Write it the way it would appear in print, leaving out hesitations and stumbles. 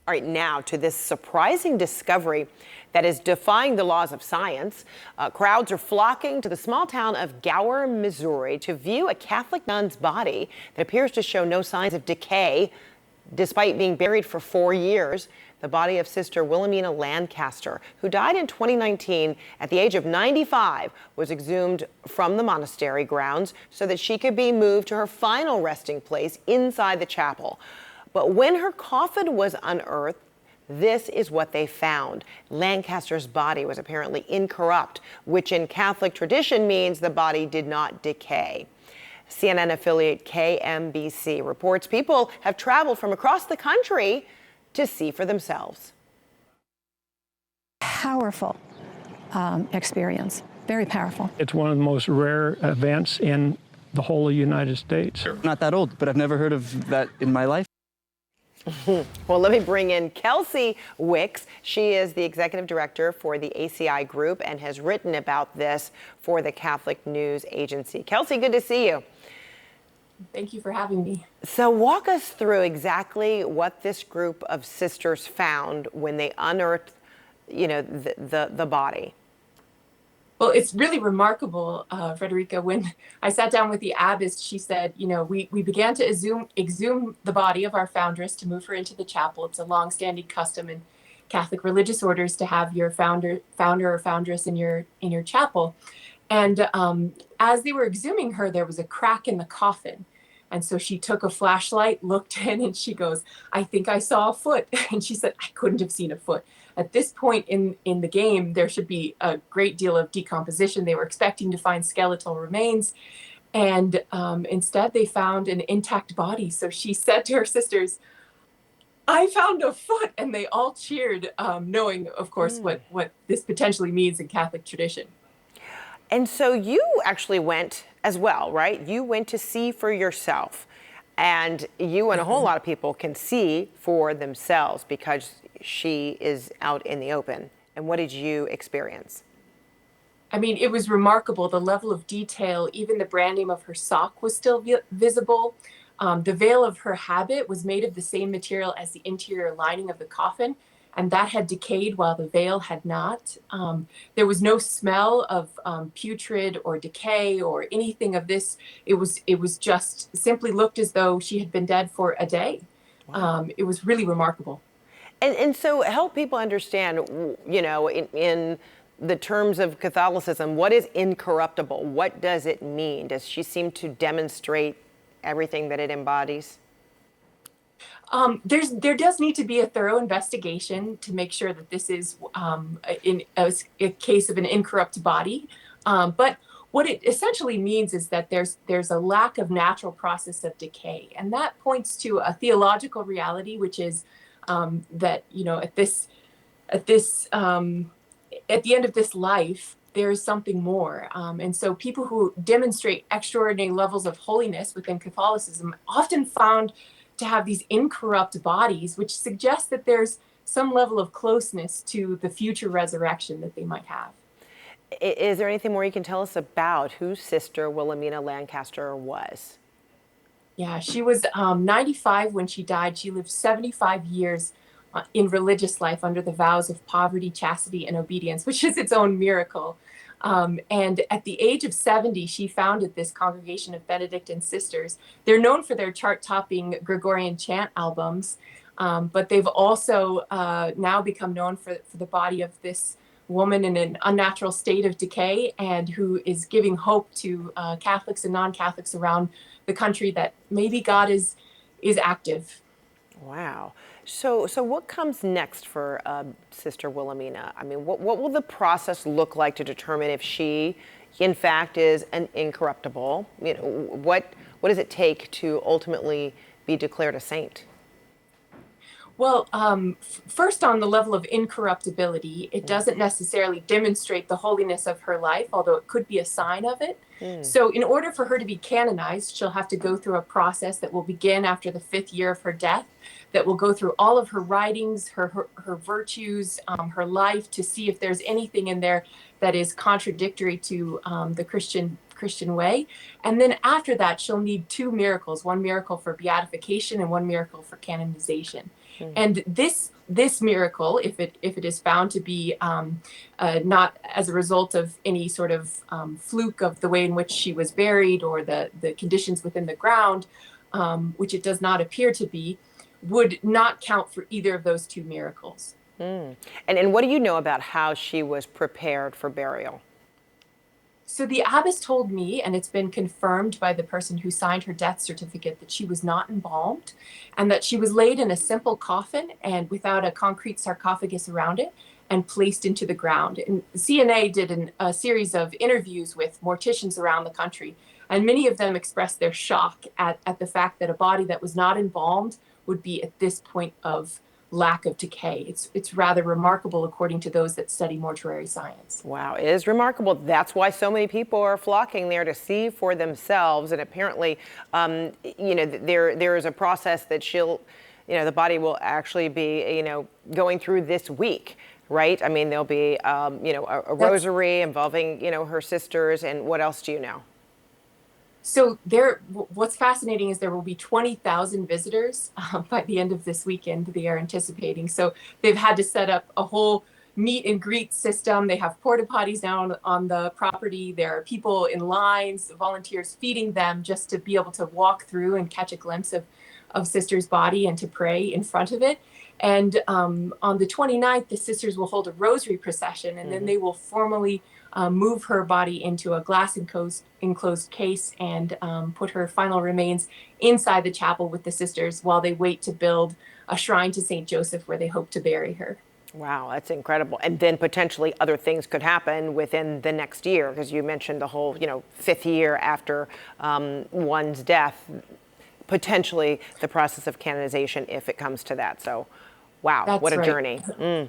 All right, now to this surprising discovery that is defying the laws of science. Crowds are flocking to the small town of Gower, Missouri to view a Catholic nun's body that appears to show no signs of decay despite being buried for 4 years. The body of Sister Wilhelmina Lancaster, who died in 2019 at the age of 95, was exhumed from the monastery grounds so that she could be moved to her final resting place inside the chapel. But when her coffin was unearthed, this is what they found. Lancaster's body was apparently incorrupt, which in Catholic tradition means the body did not decay. CNN affiliate KMBC reports people have traveled from across the country to see for themselves. Powerful experience, very powerful. It's one of the most rare events in the whole of the United States. Not that old, but I've never heard of that in my life. Well, let me bring in Kelsey Wicks. She is the executive director for the ACI Group and has written about this for the Catholic News Agency. Kelsey, good to see you. Thank you for having me. So walk us through exactly what this group of sisters found when they unearthed, the body. Well, it's really remarkable, Frederica. When I sat down with the abbess, she said, we began to exhume the body of our foundress to move her into the chapel. It's a long-standing custom in Catholic religious orders to have your founder or foundress in your chapel. And as they were exhuming her, there was a crack in the coffin. And so she took a flashlight, looked in, and she goes, "I think I saw a foot." And she said, "I couldn't have seen a foot." At this point in the game, there should be a great deal of decomposition. They were expecting to find skeletal remains. And instead, they found an intact body. So she said to her sisters, "I found a foot." And they all cheered, knowing, of course, what this potentially means in Catholic tradition. And so you actually went as well, right? You went to see for yourself. And you and a whole lot of people can see for themselves because she is out in the open. And what did you experience? I mean, it was remarkable, the level of detail. Even the branding of her sock was still visible. The veil of her habit was made of the same material as the interior lining of the coffin, and that had decayed while the veil had not. There was no smell of putrid or decay or anything of this. It was just simply looked as though she had been dead for a day. Wow. It was really remarkable. And so help people understand, in the terms of Catholicism, what is incorruptible? What does it mean? Does she seem to demonstrate everything that it embodies? There does need to be a thorough investigation to make sure that this is in a case of an incorrupt body. But what it essentially means is that there's a lack of natural process of decay, and that points to a theological reality, which is that at the end of this life, there is something more. And so people who demonstrate extraordinary levels of holiness within Catholicism often found to have these incorrupt bodies, which suggests that there's some level of closeness to the future resurrection that they might have. Is there anything more you can tell us about who Sister Wilhelmina Lancaster was? Yeah, she was 95 when she died. She lived 75 years in religious life under the vows of poverty, chastity, and obedience, which is its own miracle. And at the age of 70, she founded this congregation of Benedictine sisters. They're known for their chart-topping Gregorian chant albums, but they've also now become known for the body of this woman in an unnatural state of decay and who is giving hope to Catholics and non-Catholics around the country that maybe God is active. Wow. So what comes next for Sister Wilhelmina? I mean, what will the process look like to determine if she, in fact, is an incorruptible? What does it take to ultimately be declared a saint? Well, first on the level of incorruptibility, it doesn't necessarily demonstrate the holiness of her life, although it could be a sign of it. So in order for her to be canonized, she'll have to go through a process that will begin after the 5th year of her death, that will go through all of her writings, her virtues, her life, to see if there's anything in there that is contradictory to the Christian way. And then after that, she'll need 2 miracles, one miracle for beatification and one miracle for canonization. And this miracle, if it is found to be not as a result of any sort of fluke of the way in which she was buried or the conditions within the ground, which it does not appear to be, would not count for either of those two miracles. And what do you know about how she was prepared for burial? So the abbess told me, and it's been confirmed by the person who signed her death certificate, that she was not embalmed and that she was laid in a simple coffin and without a concrete sarcophagus around it and placed into the ground. And CNA did a series of interviews with morticians around the country, and many of them expressed their shock at the fact that a body that was not embalmed would be at this point of lack of decay. It's rather remarkable according to those that study mortuary science. Wow, it is remarkable. That's why so many people are flocking there to see for themselves. And apparently, there is a process that the body will actually be, going through this week, right? I mean, there'll be, a rosary involving, her sisters. And what else do you know? So what's fascinating is there will be 20,000 visitors by the end of this weekend, they are anticipating. So they've had to set up a whole meet and greet system. They have porta potties down on the property. There are people in lines, volunteers feeding them just to be able to walk through and catch a glimpse of Sister's body and to pray in front of it. And on the 29th, the sisters will hold a rosary procession, and then they will formally move her body into a glass enclosed case and put her final remains inside the chapel with the sisters while they wait to build a shrine to St. Joseph where they hope to bury her. Wow, that's incredible. And then potentially other things could happen within the next year, because you mentioned the whole, 5th year after one's death, potentially the process of canonization if it comes to that. So, wow, That's what a right. journey.